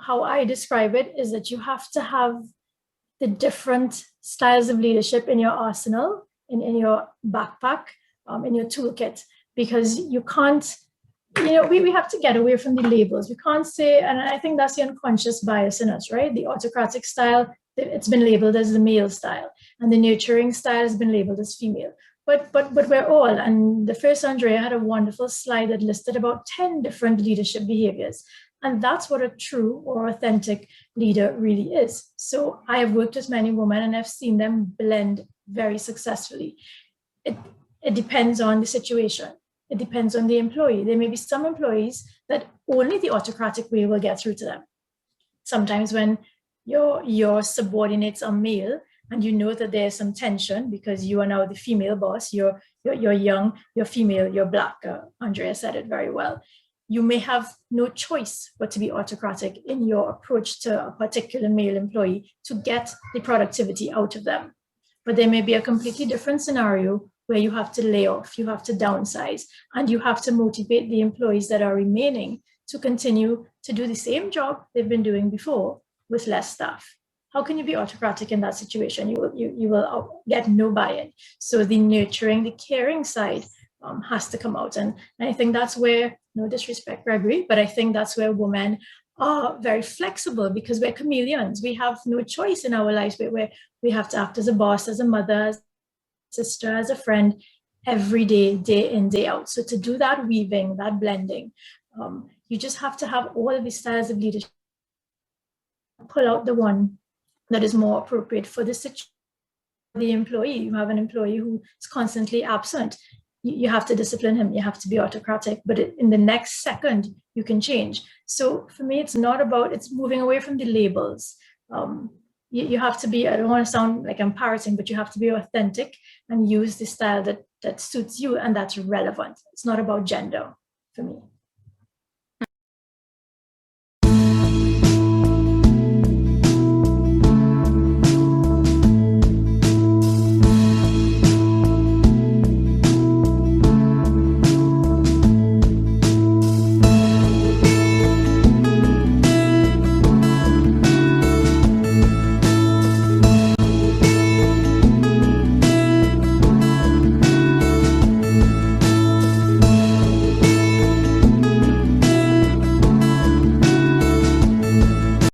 how I describe it is that you have to have the different styles of leadership in your arsenal, in your backpack, in your toolkit, because you can't, we have to get away from the labels. We can't say, and I think that's the unconscious bias in us, right? The autocratic style, it's been labeled as the male style, and the nurturing style has been labeled as female. But we're all, and the first Andrea had a wonderful slide that listed about 10 different leadership behaviors. And that's what a true or authentic leader really is. So I have worked with many women and I've seen them blend very successfully. It depends on the situation. It depends on the employee. There may be some employees that only the autocratic way will get through to them. Sometimes when your subordinates are male and you know that there's some tension because you are now the female boss, you're young, you're female, you're Black. Andrea said it very well. You may have no choice but to be autocratic in your approach to a particular male employee to get the productivity out of them. But there may be a completely different scenario where you have to lay off, you have to downsize, and you have to motivate the employees that are remaining to continue to do the same job they've been doing before with less staff. How can you be autocratic in that situation? You will get no buy-in. So the nurturing, the caring side has to come out. And I think that's where, no disrespect, Gregory, but I think that's where women are very flexible because we're chameleons. We have no choice in our lives where we have to act as a boss, as a mother, as a sister, as a friend, every day, day in, day out. So to do that weaving, that blending, you just have to have all of these styles of leadership, pull out the one that is more appropriate for the situation. The employee, you have an employee who is constantly absent. You have to discipline him, you have to be autocratic, but in the next second, you can change. So for me, it's not about, it's moving away from the labels. You have to be, I don't want to sound like I'm parroting, but you have to be authentic and use the style that suits you and that's relevant. It's not about gender for me.